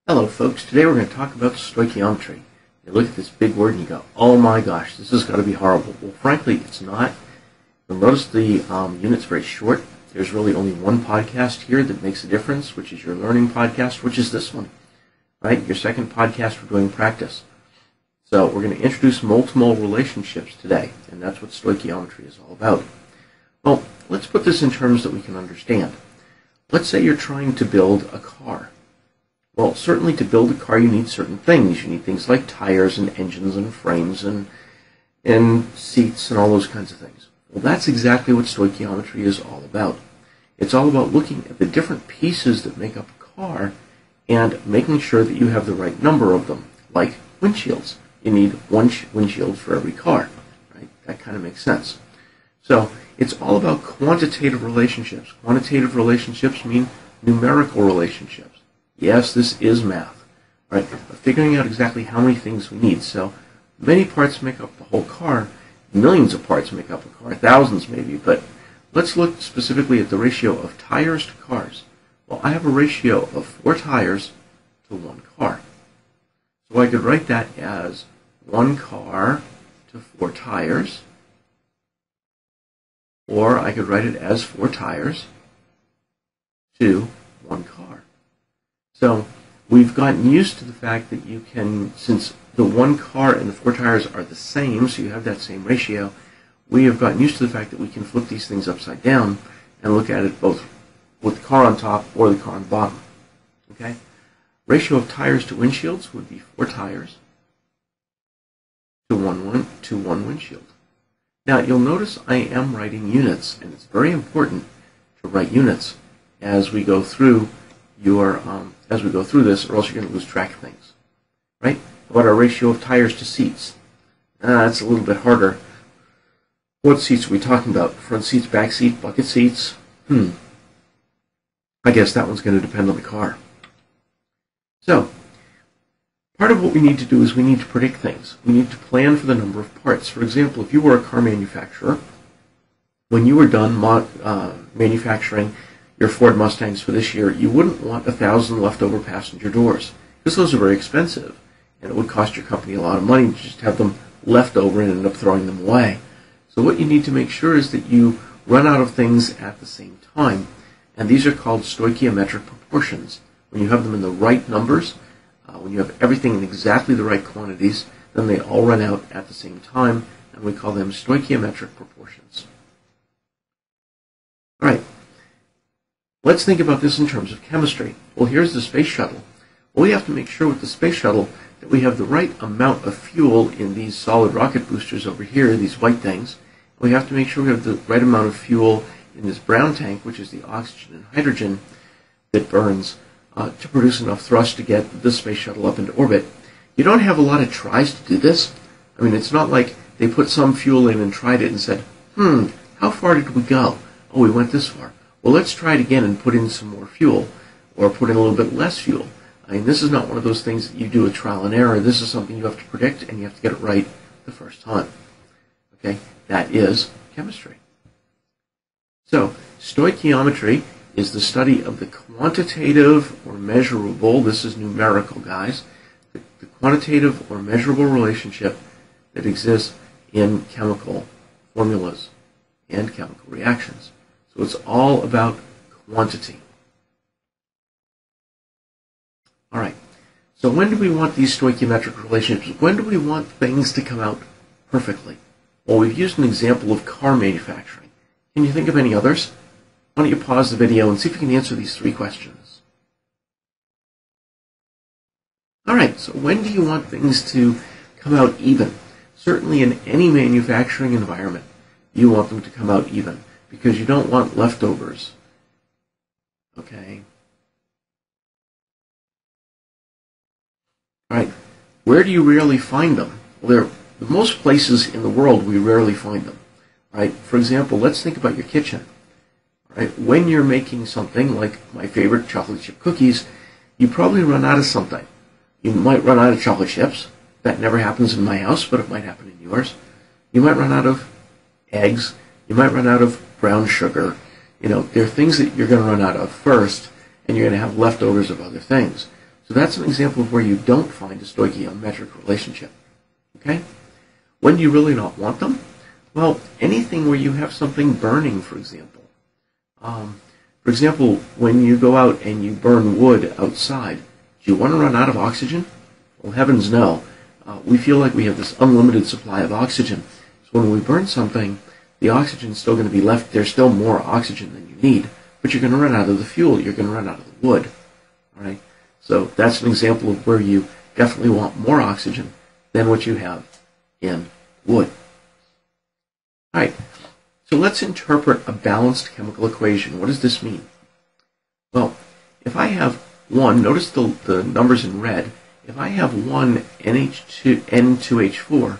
Hello folks, today we're going to talk about stoichiometry. You look at this big word and you go, oh my gosh, this has got to be horrible. Well, frankly, it's not. You'll notice the unit's very short. There's really only one podcast here that makes a difference, which is your learning podcast, which is this one. Right? Your second podcast for doing practice. So we're going to introduce multimodal relationships today, and that's what stoichiometry is all about. Well, let's put this in terms that we can understand. Let's say you're trying to build a car. Well, certainly to build a car you need certain things. You need things like tires and engines and frames and seats and all those kinds of things. Well, that's exactly what stoichiometry is all about. It's all about looking at the different pieces that make up a car and making sure that you have the right number of them, like windshields. You need one windshield for every car, right? That kind of makes sense. So it's all about quantitative relationships. Quantitative relationships mean numerical relationships. Yes, this is math, right? Figuring out exactly how many things we need. So many parts make up the whole car. Millions of parts make up a car, thousands maybe. But let's look specifically at the ratio of tires to cars. Well, I have a ratio of 4 tires to 1 car. So I could write that as 1 car to 4 tires. Or I could write it as 4 tires to 1 car. So we've gotten used to the fact that you can, since the 1 car and the 4 tires are the same, so you have that same ratio, we have gotten used to the fact that we can flip these things upside down and look at it both with the car on top or the car on the bottom. Okay? Ratio of tires to windshields would be 4 tires to one windshield. Now you'll notice I am writing units, and it's very important to write units as we go through this, or else you're going to lose track of things. Right? How about our ratio of tires to seats? That's a little bit harder. What seats are we talking about? Front seats, back seats, bucket seats? I guess that one's going to depend on the car. So, part of what we need to do is we need to predict things. We need to plan for the number of parts. For example, if you were a car manufacturer, when you were done manufacturing your Ford Mustangs for this year, you wouldn't want 1,000 leftover passenger doors, because those are very expensive, and it would cost your company a lot of money to just have them left over and end up throwing them away. So what you need to make sure is that you run out of things at the same time, and these are called stoichiometric proportions. When you have them in the right numbers, when you have everything in exactly the right quantities, then they all run out at the same time, and we call them stoichiometric proportions. All right. Let's think about this in terms of chemistry. Well, here's the space shuttle. Well, we have to make sure with the space shuttle that we have the right amount of fuel in these solid rocket boosters over here, these white things. We have to make sure we have the right amount of fuel in this brown tank, which is the oxygen and hydrogen that burns to produce enough thrust to get the space shuttle up into orbit. You don't have a lot of tries to do this. I mean, it's not like they put some fuel in and tried it and said, how far did we go? Oh, we went this far. Well, let's try it again and put in some more fuel, or put in a little bit less fuel. I mean, this is not one of those things that you do a trial and error. This is something you have to predict, and you have to get it right the first time. Okay? That is chemistry. So, stoichiometry is the study of the quantitative or measurable, this is numerical, guys, the quantitative or measurable relationship that exists in chemical formulas and chemical reactions. So it's all about quantity. All right. So when do we want these stoichiometric relationships? When do we want things to come out perfectly? Well, we've used an example of car manufacturing. Can you think of any others? Why don't you pause the video and see if you can answer these 3 questions. All right. So when do you want things to come out even? Certainly in any manufacturing environment, you want them to come out even, because you don't want leftovers. Okay? All right. Where do you rarely find them? Well, most places in the world we rarely find them. Right? For example, let's think about your kitchen. Right? When you're making something like my favorite chocolate chip cookies, you probably run out of something. You might run out of chocolate chips. That never happens in my house, but it might happen in yours. You might run out of eggs. You might run out of brown sugar. There are things that you're going to run out of first, and you're going to have leftovers of other things. So that's an example of where you don't find a stoichiometric relationship. Okay? When do you really not want them? Well, anything where you have something burning, for example. For example, when you go out and you burn wood outside, do you want to run out of oxygen? Well, heavens no. We feel like we have this unlimited supply of oxygen. So when we burn something, the oxygen is still going to be left. There's still more oxygen than you need, but you're going to run out of the fuel. You're going to run out of the wood. All right? So that's an example of where you definitely want more oxygen than what you have in wood. All right. So let's interpret a balanced chemical equation. What does this mean? Well, if I have one, notice the numbers in red. If I have one N2H4,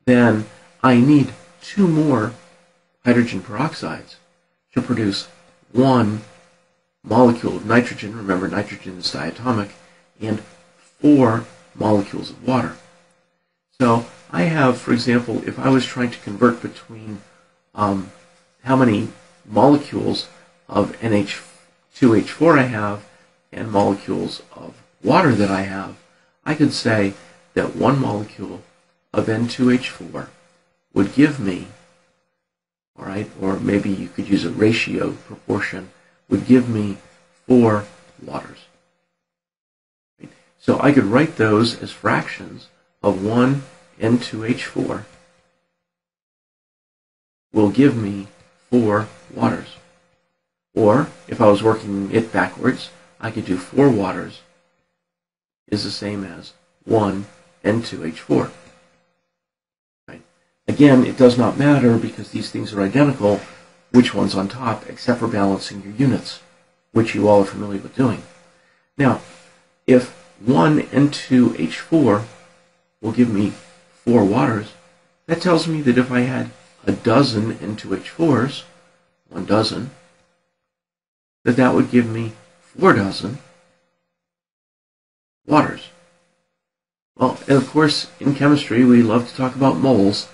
then I need two more hydrogen peroxides to produce one molecule of nitrogen. Remember, nitrogen is diatomic, and 4 molecules of water. So I have, for example, if I was trying to convert between how many molecules of NH2H4 I have and molecules of water that I have, I could say that 1 molecule of N2H4 would give me, all right, or maybe you could use a ratio proportion, would give me 4 waters. So I could write those as fractions of 1 N2H4 will give me 4 waters. Or, if I was working it backwards, I could do 4 waters is the same as 1 N2H4. Right? Again, it does not matter because these things are identical, which one's on top, except for balancing your units, which you all are familiar with doing. Now, if 1 N2H4 will give me 4 waters, that tells me that if I had a dozen N2H4s, 1 dozen, that would give me 4 dozen waters. Well, and of course, in chemistry, we love to talk about moles,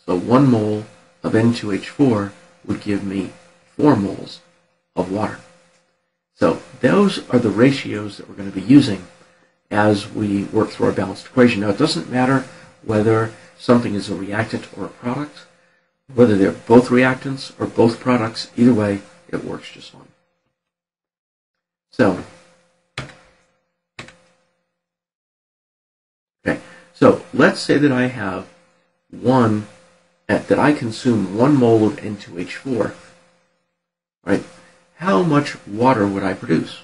so 1 mole of N2H4 would give me 4 moles of water. So those are the ratios that we're going to be using as we work through our balanced equation. Now, it doesn't matter whether something is a reactant or a product, whether they're both reactants or both products, either way, it works just fine. So let's say that I have that I consume 1 mole of N2H4. Right? How much water would I produce?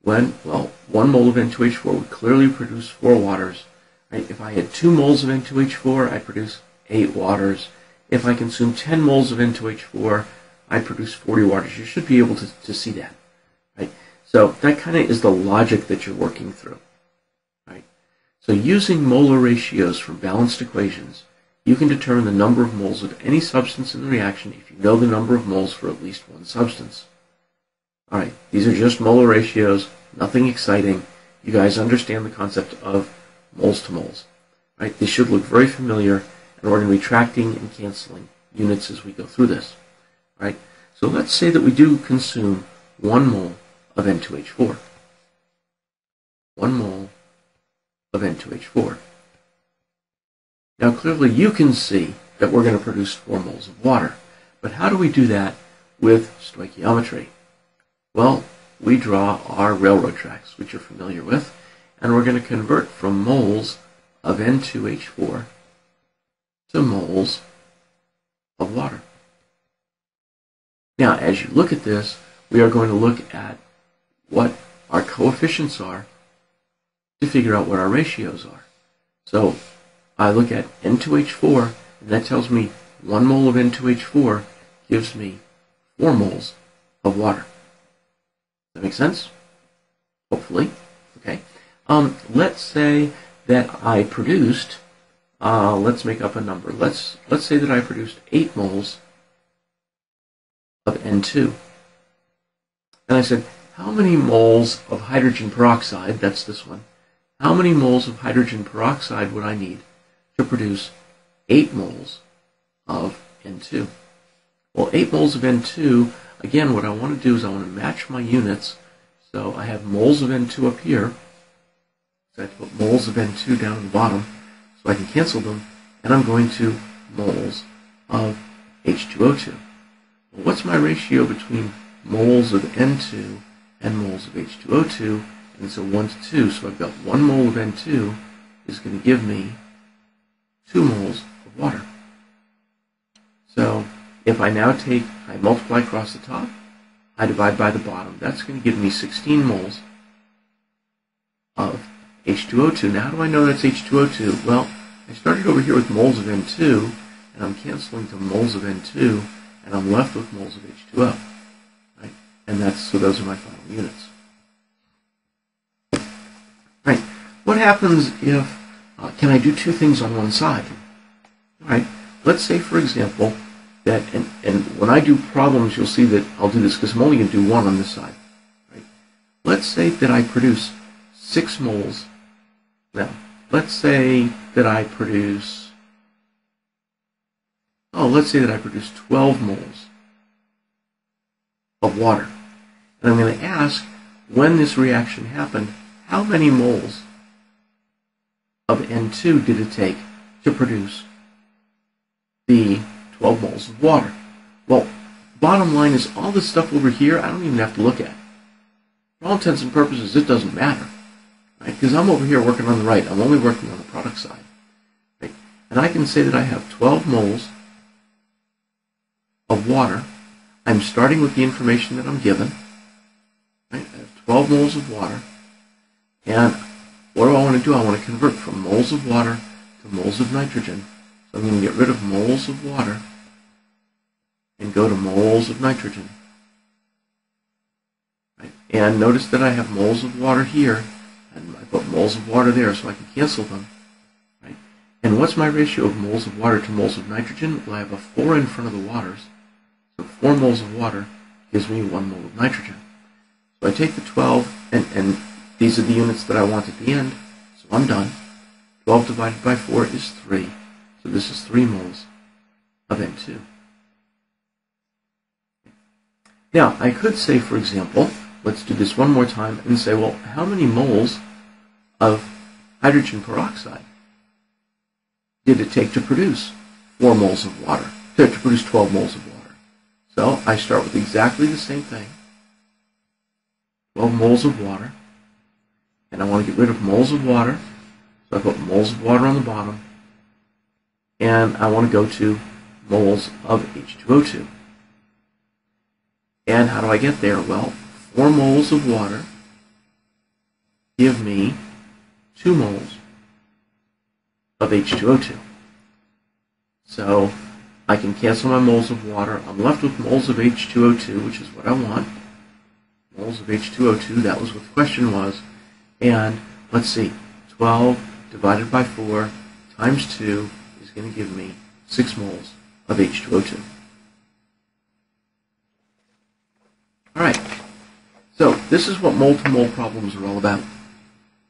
Well, 1 mole of N2H4 would clearly produce 4 waters. Right? If I had 2 moles of N2H4, I'd produce 8 waters. If I consume 10 moles of N2H4, I'd produce 40 waters. You should be able to see that. Right? So that kind of is the logic that you're working through. Right? So using molar ratios from balanced equations, you can determine the number of moles of any substance in the reaction if you know the number of moles for at least one substance. All right, these are just molar ratios, nothing exciting. You guys understand the concept of moles to moles. Right? They should look very familiar, and we're going to be tracking and canceling units as we go through this. Right? So let's say that we do consume 1 mole of N2H4. 1 mole of N2H4. Now clearly you can see that we're going to produce 4 moles of water. But how do we do that with stoichiometry? Well, we draw our railroad tracks, which you're familiar with, and we're going to convert from moles of N2H4 to moles of water. Now, as you look at this, we are going to look at what our coefficients are to figure out what our ratios are. So I look at N2H4, and that tells me 1 mole of N2H4 gives me 4 moles of water. Does that make sense? Hopefully. Okay. Let's say that I produced, let's make up a number. Let's say that I produced 8 moles of N2. And I said, how many moles of hydrogen peroxide, that's this one, how many moles of hydrogen peroxide would I need to produce 8 moles of N2? Well, 8 moles of N2, again, what I want to do is I want to match my units. So I have moles of N2 up here, So I have to put moles of N2 down at the bottom so I can cancel them, and I'm going to moles of H2O2. Well, what's my ratio between moles of N2 and moles of H2O2? And it's a 1 to 2, so I've got 1 mole of N2 is going to give me 2 moles of water. So if I now I multiply across the top, I divide by the bottom. That's going to give me 16 moles of H2O2. Now how do I know that's H2O2? Well, I started over here with moles of N2, and I'm canceling to moles of N2, and I'm left with moles of H2O. Right? And so those are my final units. Right. What happens if, can I do 2 things on one side? All right. Let's say, for example, that, and when I do problems, you'll see that I'll do this because I'm only going to do 1 on this side. Right? Let's say that I produce 6 moles. Now, let's say that I produce, let's say that I produce 12 moles of water. And I'm going to ask, when this reaction happened, how many moles of N2 did it take to produce the 12 moles of water? Well, bottom line is all this stuff over here I don't even have to look at. For all intents and purposes, it doesn't matter. Right? Because I'm over here working on the right. I'm only working on the product side. Right? And I can say that I have 12 moles of water. I'm starting with the information that I'm given. Right? I have 12 moles of water. And what do I want to do? I want to convert from moles of water to moles of nitrogen. So I'm going to get rid of moles of water and go to moles of nitrogen. Right? And notice that I have moles of water here, and I put moles of water there so I can cancel them. Right? And what's my ratio of moles of water to moles of nitrogen? Well, I have a 4 in front of the waters. So 4 moles of water gives me 1 mole of nitrogen. So I take the 12, and these are the units that I want at the end, so I'm done. 12 divided by 4 is 3. So this is 3 moles of N2. Now, I could say, for example, let's do this one more time and say, well, how many moles of hydrogen peroxide did it take to produce 4 moles of water, to produce 12 moles of water? So I start with exactly the same thing, 12 moles of water, and I want to get rid of moles of water, so I put moles of water on the bottom, and I want to go to moles of H2O2. And how do I get there? Well, 4 moles of water give me 2 moles of H2O2. So I can cancel my moles of water. I'm left with moles of H2O2, which is what I want. Moles of H2O2, that was what the question was. And let's see, 12 divided by 4 times 2 is going to give me 6 moles of H2O2. All right, so this is what mole-to-mole problems are all about.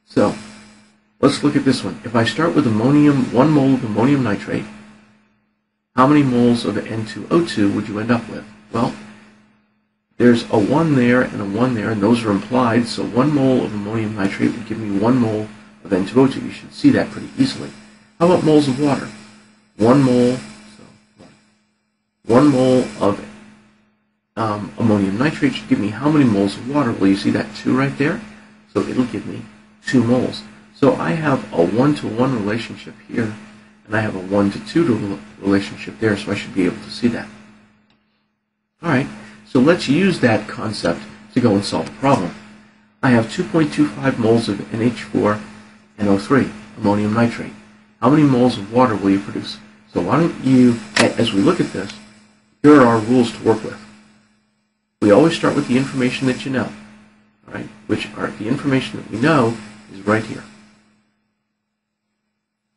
So let's look at this one. If I start with ammonium, 1 mole of ammonium nitrate, how many moles of N2O2 would you end up with? Well, there's a 1 there and a 1 there, and those are implied, so 1 mole of ammonium nitrate would give me 1 mole of N2O2. You should see that pretty easily. How about moles of water? 1 mole, so 1 mole of ammonium nitrate should give me how many moles of water? Well, you see that 2 right there? So it'll give me 2 moles. So I have a 1-to-1 relationship here, and I have a 1-to-2 relationship there, so I should be able to see that. All right, so let's use that concept to go and solve the problem. I have 2.25 moles of NH4NO3, ammonium nitrate. How many moles of water will you produce? So why don't you, as we look at this, here are our rules to work with. We always start with the information that you know, all right? Which are the information that we know is right here,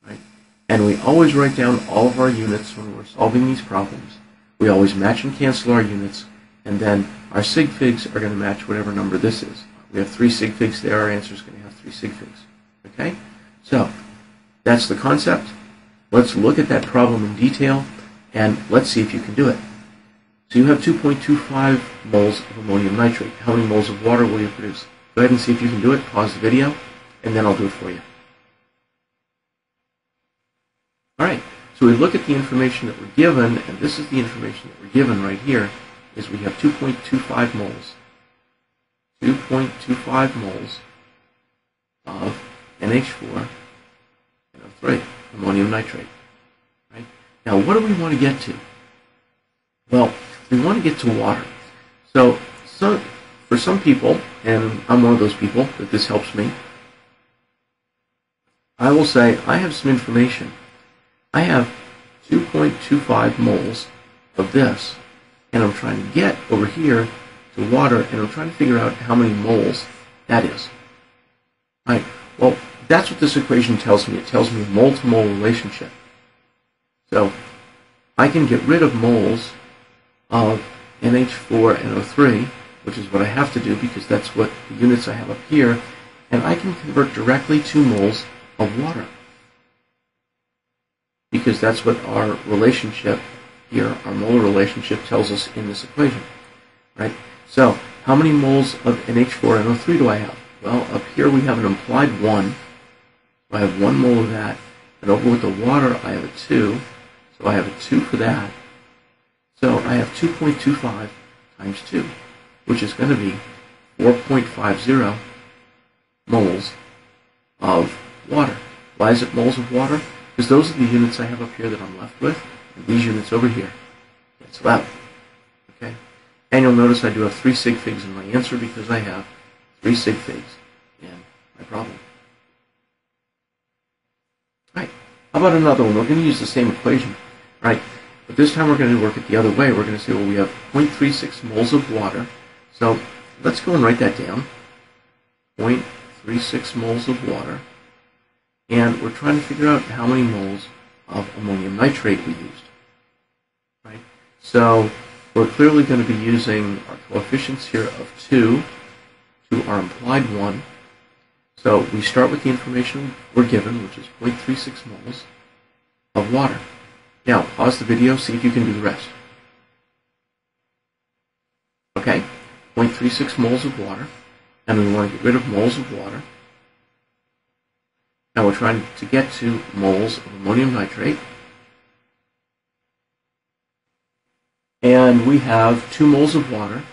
right? And we always write down all of our units when we're solving these problems. We always match and cancel our units, and then our sig figs are going to match whatever number this is. We have 3 sig figs there. Our answer is going to have 3 sig figs. Okay? So that's the concept. Let's look at that problem in detail, and let's see if you can do it. So you have 2.25 moles of ammonium nitrate. How many moles of water will you produce? Go ahead and see if you can do it. Pause the video and then I'll do it for you. All right, so we look at the information that we're given, and this is the information that we're given right here, is we have 2.25 moles. 2.25 moles of NH4 NO3, ammonium nitrate. Right? Now, what do we want to get to? Well, we want to get to water. So for some people, and I'm one of those people that this helps me, I will say I have some information. I have 2.25 moles of this, and I'm trying to get over here to water, and I'm trying to figure out how many moles that is. Right? Well, that's what this equation tells me. It tells me a mole-to-mole relationship. So I can get rid of moles of NH4NO3, which is what I have to do because that's what the units I have up here, and I can convert directly to moles of water because that's what our relationship here, our molar relationship, tells us in this equation. Right? So how many moles of NH4NO3 do I have? Well, up here we have an implied 1. So I have 1 mole of that. And over with the water, I have a 2. So I have a 2 for that. So I have 2.25 times 2, which is going to be 4.50 moles of water. Why is it moles of water? Because those are the units I have up here that I'm left with, and these units over here cancel out. Okay? And you'll notice I do have 3 sig figs in my answer because I have 3 sig figs in my problem. Right. How about another one? We're going to use the same equation. Right. But this time we're going to work it the other way. We're going to say, well, we have 0.36 moles of water. So let's go and write that down. 0.36 moles of water. And we're trying to figure out how many moles of ammonium nitrate we used. Right? So we're clearly going to be using our coefficients here of 2 to our implied 1. So we start with the information we're given, which is 0.36 moles of water. Now, pause the video, see if you can do the rest. Okay, 0.36 moles of water, and we want to get rid of moles of water. Now we're trying to get to moles of ammonium nitrate. And we have 2 moles of water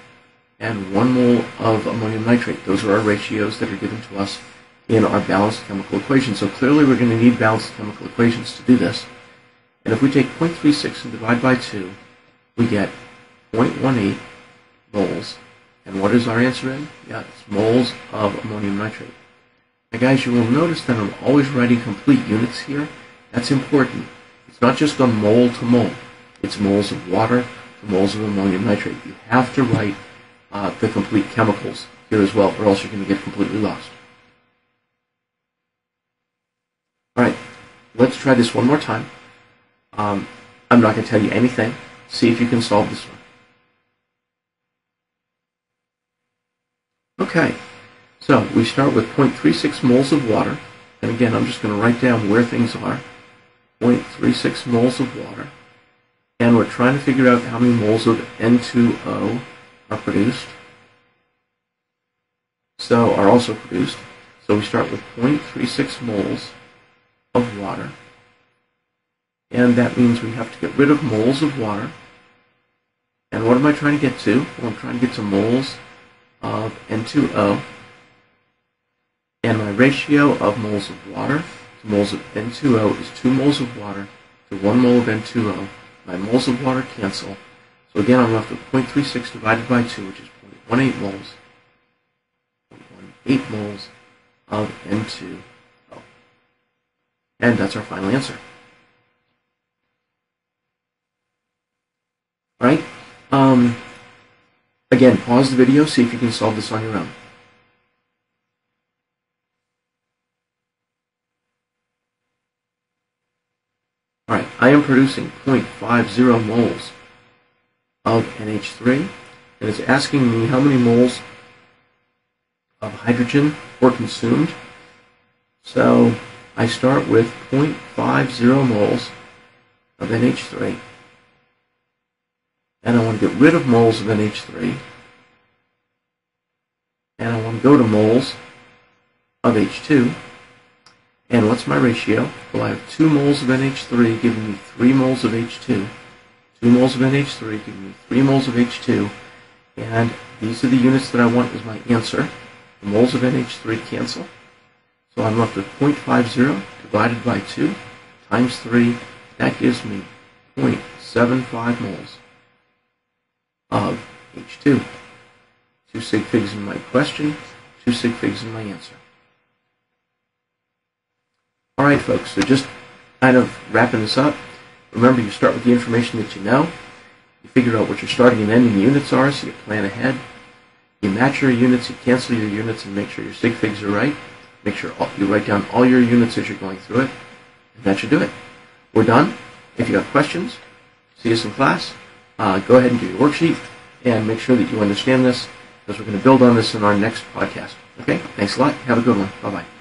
and 1 mole of ammonium nitrate. Those are our ratios that are given to us in our balanced chemical equation. So clearly we're going to need balanced chemical equations to do this. And if we take 0.36 and divide by 2, we get 0.18 moles. And what is our answer in? Yeah, it's moles of ammonium nitrate. Now guys, you will notice that I'm always writing complete units here. That's important. It's not just a mole to mole. It's moles of water to moles of ammonium nitrate. You have to write the complete chemicals here as well, or else you're going to get completely lost. All right, let's try this one more time. I'm not going to tell you anything. See if you can solve this one. Okay, so we start with 0.36 moles of water. And again, I'm just going to write down where things are. 0.36 moles of water. And we're trying to figure out how many moles of N2O are produced. So, are also produced. So we start with 0.36 moles of water. And that means we have to get rid of moles of water. And what am I trying to get to? Well, I'm trying to get to moles of N2O. And my ratio of moles of water to moles of N2O is 2 moles of water to 1 mole of N2O. My moles of water cancel. So again, I'm left with 0.36 divided by 2, which is 0.18 moles. 0.18 moles of N2O. And that's our final answer. Right? Again, pause the video, see if you can solve this on your own. Alright, I am producing 0.50 moles of NH3, and it's asking me how many moles of hydrogen were consumed. So I start with 0.50 moles of NH3. And I want to get rid of moles of NH3. And I want to go to moles of H2. And what's my ratio? Well, I have 2 moles of NH3 giving me 3 moles of H2. 2 moles of NH3 giving me 3 moles of H2. And these are the units that I want as my answer. The moles of NH3 cancel. So I'm left with 0.50 divided by 2 times 3. That gives me 0.75 moles of H2. 2 sig figs in my question, 2 sig figs in my answer. All right, folks, so just kind of wrapping this up. Remember, you start with the information that you know. You figure out what your starting and ending units are, so you plan ahead. You match your units, you cancel your units, and make sure your sig figs are right. Make sure you write down all your units as you're going through it, and that should do it. We're done. If you have questions, see us in class. Go ahead and do your worksheet, and make sure that you understand this, because we're going to build on this in our next podcast. Okay? Thanks a lot. Have a good one. Bye-bye.